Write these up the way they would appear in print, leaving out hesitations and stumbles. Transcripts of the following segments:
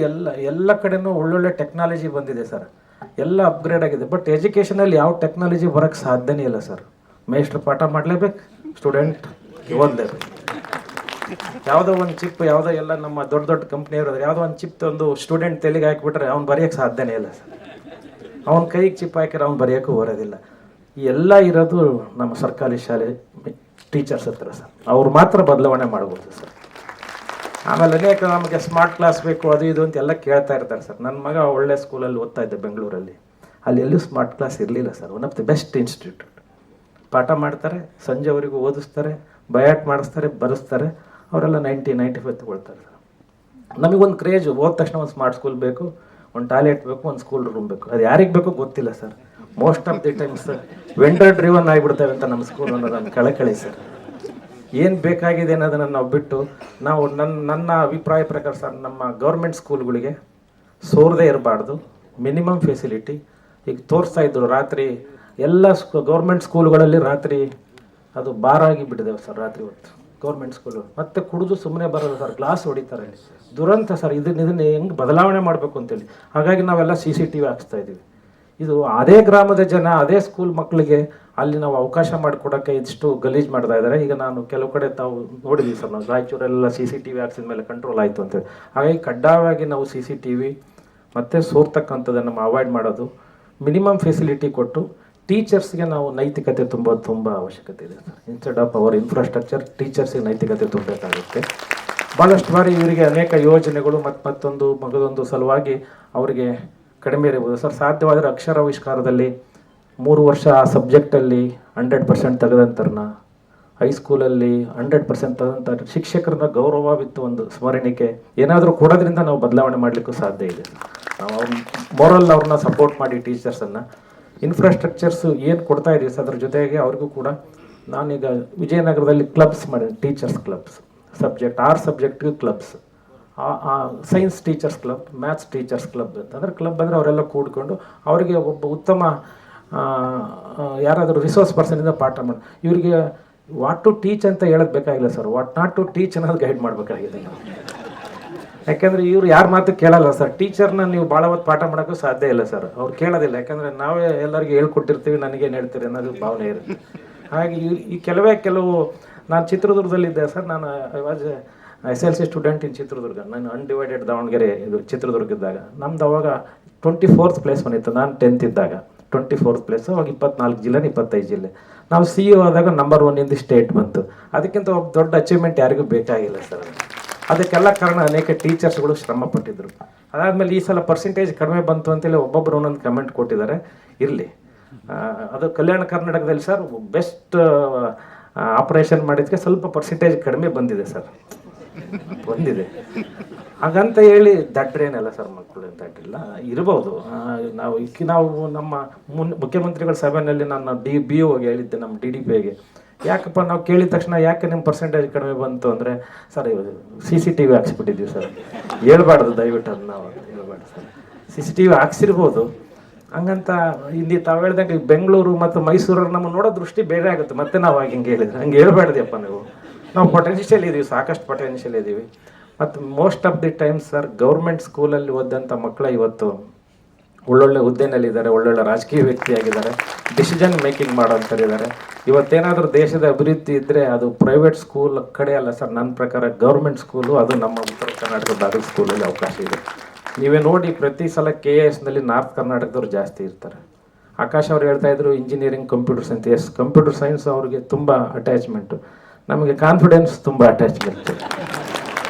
ಎಲ್ಲ ಕಡೆನೂ ಒಳ್ಳೊಳ್ಳೆ ಟೆಕ್ನಾಲಜಿ ಬಂದಿದೆ ಸರ್, ಎಲ್ಲ ಅಪ್ಗ್ರೇಡ್ ಆಗಿದೆ. ಬಟ್ ಎಜುಕೇಷನಲ್ಲಿ ಯಾವ ಟೆಕ್ನಾಲಜಿ ಬರೋಕ್ಕೆ ಸಾಧ್ಯನೇ ಇಲ್ಲ ಸರ್. ಮೇಷ್ಟ್ರು ಪಾಠ ಮಾಡಲೇಬೇಕು, ಸ್ಟೂಡೆಂಟ್ ಓದಲೇಬೇಕು. ಯಾವುದೋ ಒಂದು ಚಿಪ್, ಯಾವುದೋ ಎಲ್ಲ ನಮ್ಮ ದೊಡ್ಡ ದೊಡ್ಡ ಕಂಪ್ನಿಯವರು ಯಾವುದೋ ಒಂದು ಚಿಪ್ ತಂದು ಸ್ಟೂಡೆಂಟ್ ತೆಲಿಗೆ ಹಾಕಿಬಿಟ್ರೆ ಅವ್ನು ಬರೆಯೋಕ್ಕೆ ಸಾಧ್ಯನೇ ಇಲ್ಲ ಸರ್. ಅವ್ನ ಕೈಗೆ ಚಿಪ್ ಹಾಕಿದ್ರೆ ಅವ್ನು ಬರೆಯೋಕ್ಕೂ ಬರೋದಿಲ್ಲ. ಎಲ್ಲ ಇರೋದು ನಮ್ಮ ಸರ್ಕಾರಿ ಶಾಲೆ ಟೀಚರ್ಸ್ ಹತ್ರ ಸರ್. ಅವ್ರು ಮಾತ್ರ ಬದಲಾವಣೆ ಮಾಡ್ಬೋದು ಸರ್. ಆಮೇಲೆ ಅನೇಕ ನಮಗೆ ಸ್ಮಾರ್ಟ್ ಕ್ಲಾಸ್ ಬೇಕು ಅದು ಇದು ಅಂತ ಎಲ್ಲ ಕೇಳ್ತಾ ಇರ್ತಾರೆ ಸರ್. ನನ್ನ ಮಗ ಒಳ್ಳೆ ಸ್ಕೂಲಲ್ಲಿ ಓದ್ತಾ ಇದ್ದೆ ಬೆಂಗಳೂರಲ್ಲಿ. ಅಲ್ಲಿ ಎಲ್ಲೂ ಸ್ಮಾರ್ಟ್ ಕ್ಲಾಸ್ ಇರಲಿಲ್ಲ sir. One of the best institute. ಪಾಠ ಮಾಡ್ತಾರೆ, ಸಂಜೆವರೆಗೂ ಓದಿಸ್ತಾರೆ, ಬಯಾಟ್ ಮಾಡಿಸ್ತಾರೆ, ಬರೆಸ್ತಾರೆ. ಅವರೆಲ್ಲ 90-95 ತಗೊಳ್ತಾರೆ ಸರ್. ನಮಗೊಂದು ಕ್ರೇಜ್, ಹೋದ ತಕ್ಷಣ ಒಂದು ಸ್ಮಾರ್ಟ್ ಸ್ಕೂಲ್ ಬೇಕು, ಒಂದು ಟಾಯ್ಲೆಟ್ ಬೇಕು, ಒಂದು ಸ್ಕೂಲ್ ರೂಮ್ ಬೇಕು. ಅದು ಯಾರಿಗೆ ಬೇಕೋ ಗೊತ್ತಿಲ್ಲ sir. Most of the times vendor driven ಆಗಿಬಿಡ್ತೇವೆ ಅಂತ ನಮ್ಮ ಸ್ಕೂಲ್ ಅನ್ನೋದನ್ನು ಕಳಕಳಿ ಸರ್. ಏನು ಬೇಕಾಗಿದೆ ಅನ್ನೋದನ್ನು ನಾವು ಬಿಟ್ಟು ನಾವು ನನ್ನ ಅಭಿಪ್ರಾಯ ಪ್ರಕಾರ ಸರ್, ನಮ್ಮ ಗೌರ್ಮೆಂಟ್ ಸ್ಕೂಲ್ಗಳಿಗೆ ಸೋರದೇ ಇರಬಾರ್ದು. ಮಿನಿಮಮ್ ಫೆಸಿಲಿಟಿ ಈಗ ತೋರಿಸ್ತಾ ಇದ್ರು. ರಾತ್ರಿ ಎಲ್ಲ ಗೌರ್ಮೆಂಟ್ ಸ್ಕೂಲ್ಗಳಲ್ಲಿ ರಾತ್ರಿ ಅದು ಬಾರಾಗಿ ಬಿಟ್ಟಿದ್ದೇವೆ ಸರ್. ರಾತ್ರಿ ಹೊತ್ತು ಗೌರ್ಮೆಂಟ್ ಸ್ಕೂಲು ಮತ್ತೆ ಕುಡಿದು ಸುಮ್ಮನೆ ಬರೋದು ಸರ್, ಗ್ಲಾಸ್ ಹೊಡಿತಾರೆ. ದುರಂತ ಸರ್. ಇದನ್ನು ಹೆಂಗೆ ಬದಲಾವಣೆ ಮಾಡಬೇಕು ಅಂತೇಳಿ ಹಾಗಾಗಿ ನಾವೆಲ್ಲ CCTV ಹಾಕ್ಸ್ತಾ ಇದ್ದೀವಿ. ಇದು ಅದೇ ಗ್ರಾಮದ ಜನ ಅದೇ ಸ್ಕೂಲ್ ಮಕ್ಕಳಿಗೆ ಅಲ್ಲಿ ನಾವು ಅವಕಾಶ ಮಾಡಿಕೊಡೋಕ್ಕೆ ಇದಿಷ್ಟು ಗಲೀಜು ಮಾಡ್ತಾ ಇದ್ದಾರೆ. ಈಗ ನಾನು ಕೆಲವು ಕಡೆ ತಾವು ನೋಡಿದ್ವಿ ಸರ್, ನಾವು ರಾಯಚೂರೆಲ್ಲ CCTV ಹಾಕ್ಸಿದ ಮೇಲೆ ಕಂಟ್ರೋಲ್ ಆಯಿತು ಅಂತೇಳಿ. ಹಾಗಾಗಿ ಕಡ್ಡಾಯವಾಗಿ ನಾವು CCTV ಮತ್ತು ಸೋರ್ತಕ್ಕಂಥದ್ದನ್ನು ನಾವು ಅವಾಯ್ಡ್ ಮಾಡೋದು, ಮಿನಿಮಮ್ ಫೆಸಿಲಿಟಿ ಕೊಟ್ಟು ಟೀಚರ್ಸ್ಗೆ ನಾವು ನೈತಿಕತೆ ತುಂಬೋದು ತುಂಬ ಅವಶ್ಯಕತೆ ಇದೆ sir. Instead of our infrastructure, ಟೀಚರ್ಸಿಗೆ ನೈತಿಕತೆ ತುಂಬಬೇಕಾಗುತ್ತೆ. ಭಾಳಷ್ಟು ಬಾರಿ ಇವರಿಗೆ ಅನೇಕ ಯೋಜನೆಗಳು ಮತ್ತೊಂದು ಮಗದೊಂದು ಸಲುವಾಗಿ ಅವರಿಗೆ ಕಡಿಮೆ ಇರಬಹುದು ಸರ್. ಸಾಧ್ಯವಾದರೆ ಅಕ್ಷರಾವಿಷ್ಕಾರದಲ್ಲಿ 3 ವರ್ಷ ಆ ಸಬ್ಜೆಕ್ಟಲ್ಲಿ 100% ತೆಗೆದಂತರನ್ನ, ಹೈಸ್ಕೂಲಲ್ಲಿ 100% ತೆಗೆದಂಥ ಶಿಕ್ಷಕರನ್ನ ಗೌರವವಿತ್ತು ಒಂದು ಸ್ಮರಣಿಕೆ ಏನಾದರೂ ಕೊಡೋದ್ರಿಂದ ನಾವು ಬದಲಾವಣೆ ಮಾಡಲಿಕ್ಕೂ ಸಾಧ್ಯ ಇದೆ. ನಾವು ಮೊರಲ್ ಅವ್ರನ್ನ ಸಪೋರ್ಟ್ ಮಾಡಿ ಟೀಚರ್ಸನ್ನು ಇನ್ಫ್ರಾಸ್ಟ್ರಕ್ಚರ್ಸು ಏನು ಕೊಡ್ತಾ ಇದೀವಿ ಸರ್, ಅದ್ರ ಜೊತೆಗೆ ಅವ್ರಿಗೂ ಕೂಡ ನಾನೀಗ ವಿಜಯನಗರದಲ್ಲಿ ಕ್ಲಬ್ಸ್ ಮಾಡಿದೆ, ಟೀಚರ್ಸ್ ಕ್ಲಬ್ಸ್. ಸಬ್ಜೆಕ್ಟ್ 6 ಸಬ್ಜೆಕ್ಟ್ಗೆ clubs. Science teachers club, maths teachers club ಅಂತಂದರೆ ಕ್ಲಬ್ ಅಂದರೆ ಅವರೆಲ್ಲ ಕೂಡ್ಕೊಂಡು ಅವರಿಗೆ ಒಬ್ಬ ಉತ್ತಮ ಯಾರಾದರೂ ರಿಸೋರ್ಸ್ ಪರ್ಸನಿಂದ ಪಾಠ ಮಾಡಿ ಇವರಿಗೆ ವಾಟ್ ಟು ಟೀಚ್ ಅಂತ ಹೇಳೋದು ಬೇಕಾಗಿಲ್ಲ sir, what not to teach ಅನ್ನೋದು ಗೈಡ್ ಮಾಡಬೇಕಾಗಿದೆ. ಯಾಕೆಂದರೆ ಇವ್ರು ಯಾರ ಮಾತು ಕೇಳಲ್ಲ ಸರ್. ಟೀಚರ್ನ ನೀವು ಭಾಳ ಹೊತ್ತು ಪಾಠ ಮಾಡೋಕ್ಕೂ ಸಾಧ್ಯ ಇಲ್ಲ ಸರ್. ಅವ್ರು ಕೇಳೋದಿಲ್ಲ, ಯಾಕಂದರೆ ನಾವೇ ಎಲ್ಲರಿಗೂ ಹೇಳ್ಕೊಟ್ಟಿರ್ತೀವಿ, ನನಗೇನು ಹೇಳ್ತೀರಿ ಅನ್ನೋದು ಭಾವನೆ ಇರುತ್ತೆ. ಹಾಗಾಗಿ ಈ ಕೆಲವು ನಾನು ಚಿತ್ರದುರ್ಗದಲ್ಲಿದ್ದೆ ಸರ್. ನಾನು was SLC student in Chitradurga. ನಾನು ಅನ್ಡಿವೈಡೆಡ್ ದಾವಣಗೆರೆ ಇದು ಚಿತ್ರದುರ್ಗದಾಗ ನಮ್ದು ಅವಾಗ 24th ಪ್ಲೇಸ್ ಬಂದಿತ್ತು. ನಾನು 10th ಇದ್ದಾಗ 24th ಪ್ಲೇಸು. ಅವಾಗ 24 ಜಿಲ್ಲೆ 25 ಜಿಲ್ಲೆ. ನಾವು CEO ಆದಾಗ ನಂಬರ್ 1 ಇನ್ ದಿ ಸ್ಟೇಟ್ ಬಂತು. ಅದಕ್ಕಿಂತ ಒಬ್ಬ ದೊಡ್ಡ ಅಚೀವ್ಮೆಂಟ್ ಯಾರಿಗೂ ಬೇಕಾಗಿಲ್ಲ ಸರ್. ಅದಕ್ಕೆಲ್ಲ ಕಾರಣ ಅನೇಕ ಟೀಚರ್ಸ್ಗಳು ಶ್ರಮ ಪಟ್ಟಿದ್ರು. ಅದಾದಮೇಲೆ ಈ ಸಲ ಪರ್ಸೆಂಟೇಜ್ ಕಡಿಮೆ ಬಂತು ಅಂತೇಳಿ ಒಬ್ಬೊಬ್ಬರು ಒಂದೊಂದು ಕಮೆಂಟ್ ಕೊಟ್ಟಿದ್ದಾರೆ. ಇರಲಿ, ಅದು ಕಲ್ಯಾಣ ಕರ್ನಾಟಕದಲ್ಲಿ ಸರ್ ಬೆಸ್ಟ್ ಆಪರೇಷನ್ ಮಾಡಿದ್ದಕ್ಕೆ ಸ್ವಲ್ಪ ಪರ್ಸೆಂಟೇಜ್ ಕಡಿಮೆ ಬಂದಿದೆ ಸರ್, ಬಂದಿದೆ. ಹಾಗಂತ ಹೇಳಿ ದಡ್ರೇನಲ್ಲ ಸರ್, ಮಕ್ಕಳು ದಡ್ರಿಲ್ಲ, ಇರ್ಬೋದು. ನಾವು ನಮ್ಮ ಮುಖ್ಯಮಂತ್ರಿಗಳ ಸಭೆಯಲ್ಲಿ ನಾನು BOಗೆ ಹೇಳಿದ್ದೆ, ನಮ್ಮ DDPಗೆ, ಯಾಕಪ್ಪ ನಾವು ಕೇಳಿದ ತಕ್ಷಣ ಯಾಕೆ ನಿಮ್ಮ ಪರ್ಸೆಂಟೇಜ್ ಕಡಿಮೆ ಬಂತು ಅಂದರೆ, ಸರ್ CCTV ಹಾಕ್ಸ್ಬಿಟ್ಟಿದ್ದೀವಿ ಸರ್. ಹೇಳ್ಬಾರ್ದು ದಯವಿಟ್ಟು, ಅದು ನಾವು ಹೇಳ್ಬಾರ್ದು ಸರ್. CCTV ಹಾಕ್ಸಿರ್ಬೋದು, ಹಂಗಂತ ಇಲ್ಲಿ ತಾವು ಹೇಳ್ದಂಗೆ ಬೆಂಗಳೂರು ಮತ್ತು ಮೈಸೂರಲ್ಲಿ ನಮ್ಮ ನೋಡೋ ದೃಷ್ಟಿ ಬೇರೆ ಆಗುತ್ತೆ. ಮತ್ತೆ ನಾವು ಹಿಂಗೆ ಹೇಳಿದ್ರೆ ಹಂಗೆ ಹೇಳ್ಬಾರ್ದಪ್ಪ ನೀವು. ನಾವು ಪೊಟೆನ್ಷಿಯಲ್ ಇದ್ದೀವಿ, ಸಾಕಷ್ಟು ಪೊಟೆನ್ಷಿಯಲ್ ಇದ್ದೀವಿ. ಮತ್ತು most of the times sir government ಸ್ಕೂಲಲ್ಲಿ ಓದಂಥ ಮಕ್ಕಳು ಇವತ್ತು ಒಳ್ಳೊಳ್ಳೆ ಹುದ್ದೆನಲ್ಲಿದ್ದಾರೆ, ಒಳ್ಳೊಳ್ಳೆ ರಾಜಕೀಯ ವ್ಯಕ್ತಿಯಾಗಿದ್ದಾರೆ, ಡಿಸಿಷನ್ ಮೇಕಿಂಗ್ ಮಾಡೋಂಥರಿದ್ದಾರೆ. ಇವತ್ತೇನಾದರೂ ದೇಶದ ಅಭಿವೃದ್ಧಿ ಇದ್ದರೆ ಅದು ಪ್ರೈವೇಟ್ ಸ್ಕೂಲ್ ಕಡೆ ಅಲ್ಲ ಸರ್. ನನ್ನ ಪ್ರಕಾರ ಗೌರ್ಮೆಂಟ್ ಸ್ಕೂಲು, ಅದು ನಮ್ಮ ಉತ್ತರ ಕರ್ನಾಟಕ ಭಾಗದ ಸ್ಕೂಲಲ್ಲಿ ಅವಕಾಶ ಇದೆ. ನೀವೇ ನೋಡಿ, ಪ್ರತಿ ಸಲ KS ನಾರ್ತ್ ಕರ್ನಾಟಕದವ್ರು ಜಾಸ್ತಿ ಇರ್ತಾರೆ. ಆಕಾಶ್ ಅವ್ರು ಹೇಳ್ತಾ ಇದ್ರು engineering, computer science. Yes, computer science ಅವ್ರಿಗೆ ತುಂಬ ಅಟ್ಯಾಚ್ಮೆಂಟು, ನಮಗೆ ಕಾನ್ಫಿಡೆನ್ಸ್ ತುಂಬ ಅಟ್ಯಾಚ್ಮೆಂಟ್.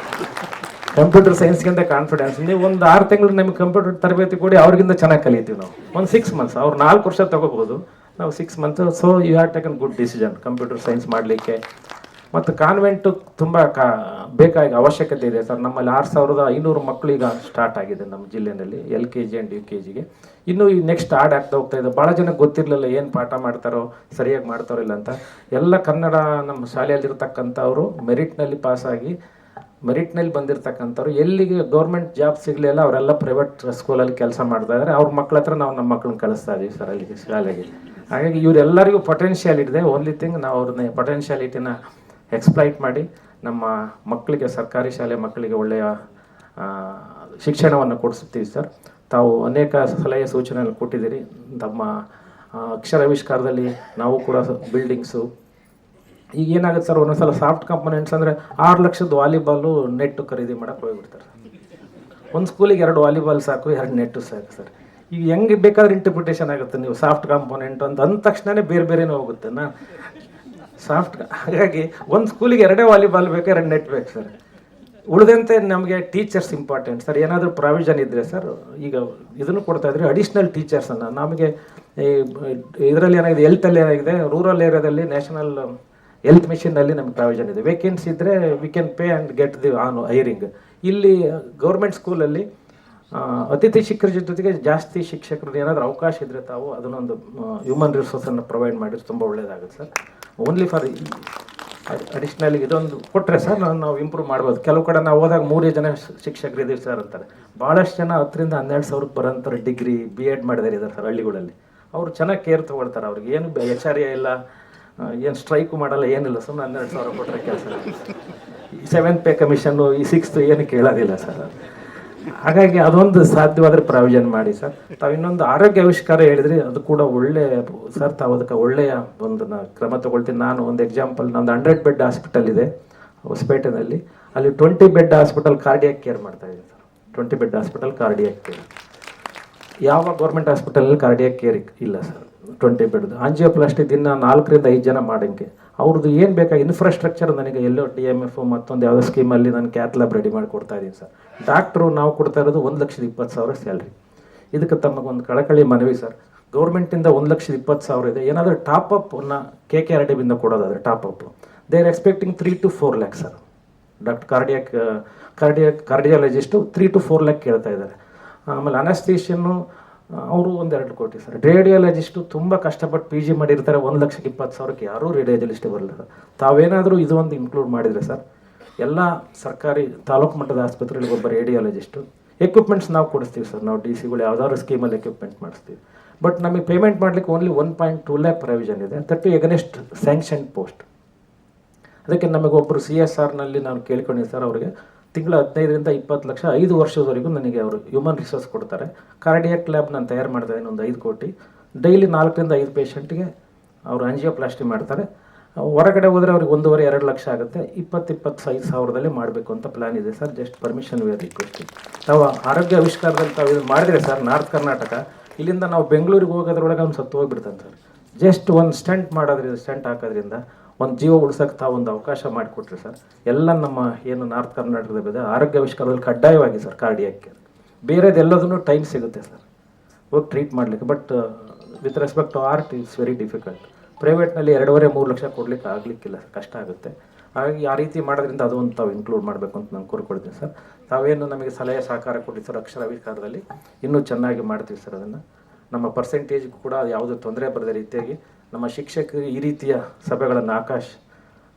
Computer ಸೈನ್ಸ್ಗಿಂತ confidence. ನೀವು ಒಂದು 6 ತಿಂಗಳು ನಮಗೆ ಕಂಪ್ಯೂಟರ್ ತರಬೇತಿ ಕೊಡಿ, ಅವ್ರಿಗಿಂತ ಚೆನ್ನಾಗಿ ಕಲಿತೀವಿ ನಾವು. ಒಂದು 6 months, ಅವ್ರು 4 ವರ್ಷ ತಗೋಬೋದು, ನಾವು 6 months. So you have taken good decision computer science ಮಾಡಲಿಕ್ಕೆ. ಮತ್ತು ಕಾನ್ವೆಂಟು ತುಂಬ ಬೇಕಾಗಿ ಅವಶ್ಯಕತೆ ಇದೆ ಸರ್. ನಮ್ಮಲ್ಲಿ 6500 ಮಕ್ಕಳು ಈಗ ಸ್ಟಾರ್ಟ್ ಆಗಿದೆ ನಮ್ಮ ಜಿಲ್ಲೆಯಲ್ಲಿ, LKG ಆ್ಯಂಡ್ UKGಗೆ. ಇನ್ನೂ ಈ ನೆಕ್ಸ್ಟ್ ಆಡ್ ಆಗ್ತಾ ಹೋಗ್ತಾ ಇದೆ. ಭಾಳ ಜನ ಗೊತ್ತಿರಲಿಲ್ಲ ಏನು ಪಾಠ ಮಾಡ್ತಾರೋ, ಸರಿಯಾಗಿ ಮಾಡ್ತಾರೋ ಇಲ್ಲ ಅಂತ. ಎಲ್ಲ ಕನ್ನಡ ನಮ್ಮ ಶಾಲೆಯಲ್ಲಿರ್ತಕ್ಕಂಥವ್ರು ಮೆರಿಟ್ನಲ್ಲಿ ಪಾಸಾಗಿ, ಮೆರಿಟ್ನಲ್ಲಿ ಬಂದಿರತಕ್ಕಂಥವ್ರು ಎಲ್ಲಿಗೆ ಗೌರ್ಮೆಂಟ್ ಜಾಬ್ ಸಿಗಲಿಲ್ಲ ಅವರೆಲ್ಲ ಪ್ರೈವೇಟ್ ಸ್ಕೂಲಲ್ಲಿ ಕೆಲಸ ಮಾಡ್ತಾ ಇದ್ದಾರೆ. ಅವ್ರ ಮಕ್ಳ ಹತ್ರ ನಾವು ನಮ್ಮ ಮಕ್ಕಳನ್ನ ಕಳಿಸ್ತಾ ಇದೀವಿ ಸರ್ ಅಲ್ಲಿಗೆ, ಶಾಲೆಗೆ. ಹಾಗಾಗಿ ಇವರೆಲ್ಲರಿಗೂ ಪೊಟೆನ್ಷಿಯಲ್ ಇದೆ. ಓನ್ಲಿ ಥಿಂಗ್ ನಾವು ಅವ್ರನ್ನ ಪೊಟೆನ್ಷಿಯಾಲಿಟಿನ ಎಕ್ಸ್ಪ್ಲೈಟ್ ಮಾಡಿ ನಮ್ಮ ಮಕ್ಕಳಿಗೆ, ಸರ್ಕಾರಿ ಶಾಲೆ ಮಕ್ಕಳಿಗೆ ಒಳ್ಳೆಯ ಶಿಕ್ಷಣವನ್ನು ಕೊಡಿಸ್ತೀವಿ ಸರ್. ತಾವು ಅನೇಕ ಸಲಹೆ ಸೂಚನೆಯನ್ನು ಕೊಟ್ಟಿದ್ದೀರಿ. ತಮ್ಮ ಅಕ್ಷರಾವಿಷ್ಕಾರದಲ್ಲಿ ನಾವು ಕೂಡ ಬಿಲ್ಡಿಂಗ್ಸು ಈಗ ಏನಾಗುತ್ತೆ ಸರ್, ಒಂದೊಂದ್ಸಲ ಸಾಫ್ಟ್ ಕಂಪೋನೆಂಟ್ಸ್ ಅಂದರೆ 6 ಲಕ್ಷದ ವಾಲಿಬಾಲು ನೆಟ್ಟು ಖರೀದಿ ಮಾಡೋಕ್ಕೆ ಹೋಗ್ಬಿಡ್ತಾರೆ. ಒಂದು ಸ್ಕೂಲಿಗೆ 2 ವಾಲಿಬಾಲ್ ಸಾಕು, 2 ನೆಟ್ಟು ಸಾಕು ಸರ್. ಈಗ ಹೆಂಗೆ ಬೇಕಾದ್ರೆ ಇಂಟರ್ಪ್ರಿಟೇಷನ್ ಆಗುತ್ತೆ. ನೀವು ಸಾಫ್ಟ್ ಕಾಂಪೋನೆಂಟ್ ಅಂತ ಅಂದ ತಕ್ಷಣವೇ ಬೇರೆ ಬೇರೆನೇ ಹೋಗುತ್ತೆ ಹಾಗಾಗಿ ಒಂದು ಸ್ಕೂಲಿಗೆ 2 ವಾಲಿಬಾಲ್ ಬೇಕು, 2 ನೆಟ್ ಬೇಕು ಸರ್. ಉಳಿದಂತೆ ನಮಗೆ ಟೀಚರ್ಸ್ ಇಂಪಾರ್ಟೆಂಟ್ ಸರ್. ಏನಾದರೂ ಪ್ರಾವಿಷನ್ ಇದ್ದರೆ ಸರ್, ಈಗ ಇದನ್ನು ಕೊಡ್ತಾ ಇದ್ರೆ ಅಡಿಷ್ನಲ್ ಟೀಚರ್ಸನ್ನು ನಮಗೆ ಇದರಲ್ಲಿ ಏನಾಗಿದೆ, ಹೆಲ್ತಲ್ಲಿ ಏನಾಗಿದೆ, ರೂರಲ್ ಏರಿಯಾದಲ್ಲಿ ನ್ಯಾಷನಲ್ ಹೆಲ್ತ್ ಮಿಷನ್ನಲ್ಲಿ ನಮ್ಗೆ ಪ್ರಾವಿಷನ್ ಇದೆ. ವೇಕೆನ್ಸಿ ಇದ್ದರೆ we can pay and get the on hiring. ಇಲ್ಲಿ ಗೌರ್ಮೆಂಟ್ ಸ್ಕೂಲಲ್ಲಿ ಅತಿಥಿ ಶಿಕ್ಷಕರ ಜೊತೆಗೆ ಜಾಸ್ತಿ ಶಿಕ್ಷಕರು ಏನಾದರೂ ಅವಕಾಶ ಇದ್ದರೆ ತಾವು ಅದನ್ನೊಂದು ಹ್ಯೂಮನ್ ರಿಸೋರ್ಸನ್ನು ಪ್ರೊವೈಡ್ ಮಾಡಿದ್ರೆ ತುಂಬ ಒಳ್ಳೆಯದಾಗುತ್ತೆ ಸರ್. ಓನ್ಲಿ ಫಾರ್ ಅಡಿಷ್ನಲಿ ಇದೊಂದು ಕೊಟ್ಟರೆ ಸರ್ ನಾವು ಇಂಪ್ರೂವ್ ಮಾಡ್ಬೋದು. ಕೆಲವು ಕಡೆ ನಾವು ಹೋದಾಗ 3 ಜನ ಶಿಕ್ಷಕರು ಇದ್ದೀವಿ ಸರ್ ಅಂತಾರೆ. ಭಾಳಷ್ಟು ಜನ 10,000 ರಿಂದ 12,000 ಬರೋಂಥವ್ರು ಡಿಗ್ರಿ BEd ಮಾಡಿದಾರೆ ಸರ್ ಹಳ್ಳಿಗಳಲ್ಲಿ. ಅವರು ಚೆನ್ನಾಗಿ ಕೇರ್ ತೊಗೊಳ್ತಾರೆ. ಅವ್ರಿಗೆ ಏನು HRA ಇಲ್ಲ, ಏನು ಸ್ಟ್ರೈಕು ಮಾಡಲ್ಲ, ಏನಿಲ್ಲ. ಸುಮ್ಮನೆ 12,000 ಕೊಟ್ಟರೆ ಕೆಲಸ. 7th ಪೇ ಕಮಿಷನ್ನು, ಈ 6th ಏನು ಕೇಳೋದಿಲ್ಲ ಸರ್. ಹಾಗಾಗಿ ಅದೊಂದು ಸಾಧ್ಯವಾದರೆ ಪ್ರಾವಿಷನ್ ಮಾಡಿ ಸರ್. ತಾವು ಇನ್ನೊಂದು ಆರೋಗ್ಯ ಆವಿಷ್ಕಾರ ಹೇಳಿದ್ರಿ, ಅದು ಕೂಡ ಒಳ್ಳೆ ಸರ್. ತಾವು ಅದಕ್ಕೆ ಒಳ್ಳೆಯ ಒಂದು ಕ್ರಮ ತೊಗೊಳ್ತೀನಿ. ನಾನು ಒಂದು ಎಕ್ಸಾಂಪಲ್, ನಮ್ಮದು 100 ಬೆಡ್ ಹಾಸ್ಪಿಟಲ್ ಇದೆ ಹೊಸಪೇಟೆನಲ್ಲಿ. ಅಲ್ಲಿ 20 ಬೆಡ್ ಹಾಸ್ಪಿಟಲ್ ಕಾರ್ಡಿಯಾಕ್ ಕೇರ್ ಮಾಡ್ತಾ ಇದೆ sir. 20 bed hospital cardiac care. ಯಾವ ಗೌರ್ಮೆಂಟ್ ಹಾಸ್ಪಿಟಲಲ್ಲಿ ಕಾರ್ಡಿಯಾಕ್ ಕೇರ್ ಇಲ್ಲ ಸರ್. 20 ಬೆಡ್ ಆಂಜಿಯೋಪ್ಲಾಸ್ಟಿ ದಿನ 4 ರಿಂದ 5 ಜನ ಮಾಡೋಂಗೆ. ಅವ್ರದ್ದು ಏನು ಬೇಕಾಗಿ ಇನ್ಫ್ರಾಸ್ಟ್ರಕ್ಚರ್ ನನಗೆ ಎಲ್ಲೋ DMF ಮತ್ತೊಂದು ಯಾವುದೋ ಸ್ಕೀಮಲ್ಲಿ ನಾನು ಕ್ಯಾತ್ ಲ್ಯಾಬ್ ರೆಡಿ ಮಾಡಿ ಕೊಡ್ತಾ ಇದ್ದೀನಿ ಸರ್. ಡಾಕ್ಟ್ರು ನಾವು ಕೊಡ್ತಾ ಇರೋದು 1,20,000 ಸ್ಯಾಲ್ರಿ. ಇದಕ್ಕೆ ತಮಗೊಂದು ಕಳಕಳಿ ಮನವಿ ಸರ್. ಗೌರ್ಮೆಂಟಿಂದ 1,20,000 ಇದೆ. ಏನಾದರೂ ಟಾಪಪ್ನ KKRDಬಿಂದ ಕೊಡೋದಾದರೆ top up they are expecting 3 to 4 lakhs sir. Doctor cardiologist 3 to 4 lakh ಕೇಳ್ತಾ ಇದ್ದಾರೆ. ಆಮೇಲೆ ಅನಸ್ತೀಷಿಯನ್ನು ಅವರು 1-2 ಕೋಟಿ ಸರ್. ರೇಡಿಯಾಲಜಿಸ್ಟು ತುಂಬ ಕಷ್ಟಪಟ್ಟು PG ಮಾಡಿರ್ತಾರೆ. 1,20,000ಕ್ಕೆ ಯಾರೂ ರೇಡಿಯಾಲಜಿಸ್ಟ್ ಬರಲ್ಲ ಸರ್. ತಾವೇನಾದರೂ ಇದು ಒಂದು ಇನ್ಕ್ಲೂಡ್ ಮಾಡಿದರೆ ಸರ್, ಎಲ್ಲ ಸರ್ಕಾರಿ ತಾಲೂಕು ಮಟ್ಟದ ಆಸ್ಪತ್ರೆಗಳಿಗೆ ಒಬ್ಬ ರೇಡಿಯಾಲಜಿಸ್ಟು. ಎಕ್ವಿಪ್ಮೆಂಟ್ಸ್ ನಾವು ಕೊಡಿಸ್ತೀವಿ ಸರ್. ನಾವು DC ಯಾವ್ದಾದ್ರು ಸ್ಕೀಮಲ್ಲಿ ಎಕ್ವಿಪ್ಮೆಂಟ್ ಮಾಡಿಸ್ತೀವಿ. ಬಟ್ ನಮಗೆ ಪೇಮೆಂಟ್ ಮಾಡಲಿಕ್ಕೆ ಓನ್ಲಿ 1.2 lakh ಪ್ರಾವಿಷನ್ ಇದೆ. 30 ಎಗನೆಸ್ಟ್ ಸ್ಯಾಂಕ್ಷನ್ ಪೋಸ್ಟ್. ಅದಕ್ಕೆ ನಮಗೊಬ್ಬರು CSRನಲ್ಲಿ ನಾನು ಕೇಳ್ಕೊಂಡಿದ್ದೆ ಸರ್. ಅವರಿಗೆ ತಿಂಗಳ 15 ರಿಂದ 20 ಲಕ್ಷ 5 ವರ್ಷದವರೆಗೂ ನನಗೆ ಅವರು ಹ್ಯೂಮನ್ ರಿಸೋರ್ಸ್ ಕೊಡ್ತಾರೆ. ಕಾರ್ಡಿಯಾಕ್ ಲ್ಯಾಬ್ ನಾನು ತಯಾರು ಮಾಡ್ತಾ ಇದ್ದೀನಿ, ಒಂದು 5 ಕೋಟಿ. ಡೈಲಿ 4 ರಿಂದ 5 ಪೇಷಂಟ್ಗೆ ಅವರು ಆಂಜಿಯೋಪ್ಲಾಸ್ಟಿ ಮಾಡ್ತಾರೆ. ಹೊರಗಡೆ ಹೋದರೆ ಅವ್ರಿಗೆ 1.5-2 ಲಕ್ಷ ಆಗುತ್ತೆ. 20-25 ಸಾವಿರದಲ್ಲಿ ಮಾಡಬೇಕು ಅಂತ ಪ್ಲ್ಯಾನ್ ಇದೆ sir. Just permission we are requesting. ತಾವು ಆರೋಗ್ಯ ಆವಿಷ್ಕಾರದಲ್ಲಿ ತಾವು ಇದು ಮಾಡಿದರೆ ಸರ್, ನಾರ್ತ್ ಕರ್ನಾಟಕ ಇಲ್ಲಿಂದ ನಾವು ಬೆಂಗಳೂರಿಗೆ ಹೋಗೋದ್ರೊಳಗೆ ಅವ್ನು ಸತ್ತು ಹೋಗ್ಬಿಡ್ತಾನೆ ಸರ್. ಜಸ್ಟ್ ಒಂದು ಸ್ಟೆಂಟ್ ಹಾಕೋದ್ರಿಂದ ಒಂದು ಜೀವ ಉಳಿಸೋಕೆ ತಾವು ಒಂದು ಅವಕಾಶ ಮಾಡಿಕೊಟ್ರಿ ಸರ್. ಎಲ್ಲ ನಮ್ಮ ಏನು ನಾರ್ತ್ ಕರ್ನಾಟಕದ ಇದೆ ಆರೋಗ್ಯ ಆವಿಷ್ಕಾರದಲ್ಲಿ ಕಡ್ಡಾಯವಾಗಿ ಸರ್ ಕಾರ್ಡಿಯಾಕ್ ಕೇರ್. ಬೇರೆದೆಲ್ಲದೂ ಟೈಮ್ ಸಿಗುತ್ತೆ ಸರ್ ಹೋಗಿ ಟ್ರೀಟ್ ಮಾಡಲಿಕ್ಕೆ. But with respect to heart it's very difficult. ಪ್ರೈವೇಟ್ನಲ್ಲಿ 2.5-3 ಲಕ್ಷ ಕೊಡಲಿಕ್ಕೆ ಆಗಲಿಕ್ಕಿಲ್ಲ, ಕಷ್ಟ ಆಗುತ್ತೆ. ಹಾಗಾಗಿ ಆ ರೀತಿ ಮಾಡೋದ್ರಿಂದ ಅದು ಒಂದು ತಾವು ಇನ್ಕ್ಲೂಡ್ ಮಾಡಬೇಕು ಅಂತ ನಾನು ಕೋರ್ಕೊಳ್ತೀನಿ ಸರ್. ತಾವೇನು ನಮಗೆ ಸಲಹೆ ಸಹಕಾರ ಕೊಡಿ ಸರ್. ಅಕ್ಷರಾವಿಷ್ಕಾರದಲ್ಲಿ ಇನ್ನೂ ಚೆನ್ನಾಗಿ ಮಾಡ್ತೀವಿ ಸರ್. ಅದನ್ನು ನಮ್ಮ ಪರ್ಸೆಂಟೇಜ್ ಕೂಡ ಯಾವುದೇ ತೊಂದರೆ ಬರದ ರೀತಿಯಾಗಿ ನಮ್ಮ ಶಿಕ್ಷಕರು ಈ ರೀತಿಯ ಸಭೆಗಳನ್ನು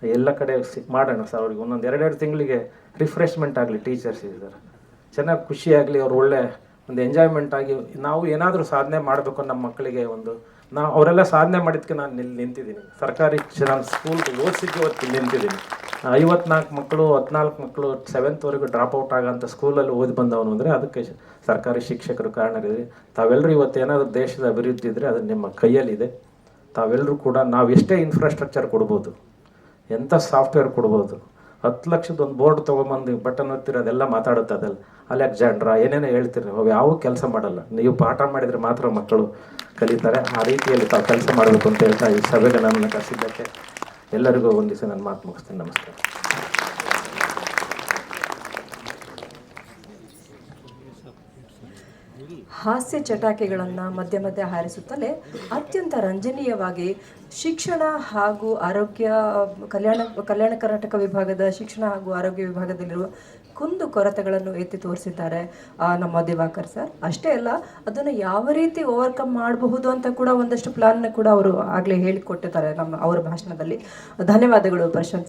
ಎಲ್ಲ ಕಡೆ ಮಾಡೋಣ ಸರ್. ಅವ್ರಿಗೆ 1-2 ತಿಂಗಳಿಗೆ ರಿಫ್ರೆಶ್ಮೆಂಟ್ ಆಗಲಿ ಟೀಚರ್ಸ್ ಸರ್. ಚೆನ್ನಾಗಿ ಖುಷಿಯಾಗಲಿ, ಅವ್ರು ಒಳ್ಳೆ ಒಂದು ಎಂಜಾಯ್ಮೆಂಟ್ ಆಗಿ ನಾವು ಏನಾದರೂ ಸಾಧನೆ ಮಾಡಬೇಕು ನಮ್ಮ ಮಕ್ಕಳಿಗೆ. ಅವರೆಲ್ಲ ಸಾಧನೆ ಮಾಡಿದ್ದಕ್ಕೆ ನಾನು ನಿಂತಿದ್ದೀನಿ. ಸರ್ಕಾರಿ ನಾನು ಸ್ಕೂಲ್ಗೆ ಓದಿಸಿದ್ದು ಇವತ್ತು ನಿಂತಿದ್ದೀನಿ. 54 ಮಕ್ಕಳು 14 ಮಕ್ಕಳು 7th ಡ್ರಾಪ್ ಔಟ್ ಆಗೋಂಥ ಸ್ಕೂಲಲ್ಲಿ ಓದಿ ಬಂದವನು ಅಂದರೆ ಅದಕ್ಕೆ ಸರ್ಕಾರಿ ಶಿಕ್ಷಕರು ಕಾರಣರಿದೆ. ತಾವೆಲ್ಲರೂ ಇವತ್ತು ಏನಾದರೂ ದೇಶದ ಅಭಿವೃದ್ಧಿ ಇದ್ದರೆ ಅದು ನಿಮ್ಮ ಕೈಯಲ್ಲಿದೆ. ತಾವೆಲ್ಲರೂ ಕೂಡ ನಾವು ಎಷ್ಟೇ ಇನ್ಫ್ರಾಸ್ಟ್ರಕ್ಚರ್ ಕೊಡ್ಬೋದು, ಎಂಥ ಸಾಫ್ಟ್ವೇರ್ ಕೊಡ್ಬೋದು, 10 ಲಕ್ಷದ ಒಂದು ಬೋರ್ಡ್ ತೊಗೊಂಬಂದು ಬಟನ್ ಒತ್ತಿರೋದೆಲ್ಲ ಮಾತಾಡುತ್ತೆ. ಅದೆಲ್ಲ ಅಲೆಕ್ಸಾಂಡ್ರಾ ಏನೇನೋ ಹೇಳ್ತೀರಿ, ಅವು ಯಾವ ಕೆಲಸ ಮಾಡಲ್ಲ. ನೀವು ಪಾಠ ಮಾಡಿದರೆ ಮಾತ್ರ ಮಕ್ಕಳು ಕಲಿತಾರೆ. ಆ ರೀತಿಯಲ್ಲಿ ತಾವು ಕೆಲಸ ಮಾಡಬೇಕು ಅಂತ ಹೇಳ್ತಾ ಈ ಸಭೆಗೆ ನಮ್ಮನ್ನು ಕರೆಸಿದ್ದಕ್ಕೆ ಎಲ್ಲರಿಗೂ ಒಂದಿವಸ ನಾನು ಮಾತು ಮುಗಿಸ್ತೀನಿ. ನಮಸ್ಕಾರ. ಹಾಸ್ಯ ಚಟಾಕಿಗಳನ್ನು ಮಧ್ಯ ಮಧ್ಯೆ ಹಾರಿಸುತ್ತಲೇ ಅತ್ಯಂತ ರಂಜನೀಯವಾಗಿ ಶಿಕ್ಷಣ ಹಾಗೂ ಆರೋಗ್ಯ ಕಲ್ಯಾಣ ಕರ್ನಾಟಕ ವಿಭಾಗದ ಶಿಕ್ಷಣ ಹಾಗೂ ಆರೋಗ್ಯ ವಿಭಾಗದಲ್ಲಿರುವ ಕುಂದು ಕೊರತೆಗಳನ್ನು ಎತ್ತಿ ತೋರಿಸಿದ್ದಾರೆ ನಮ್ಮ ದಿವಾಕರ್ ಸರ್. ಅಷ್ಟೇ ಅಲ್ಲ, ಅದನ್ನು ಯಾವ ರೀತಿ ಓವರ್ಕಮ್ ಮಾಡಬಹುದು ಅಂತ ಕೂಡ ಒಂದಷ್ಟು ಪ್ಲಾನ್ನ ಕೂಡ ಅವರು ಆಗಲೇ ಹೇಳಿಕೊಟ್ಟಿದ್ದಾರೆ ಅವರ ಭಾಷಣದಲ್ಲಿ. ಧನ್ಯವಾದಗಳು ಪ್ರಶಾಂತ್.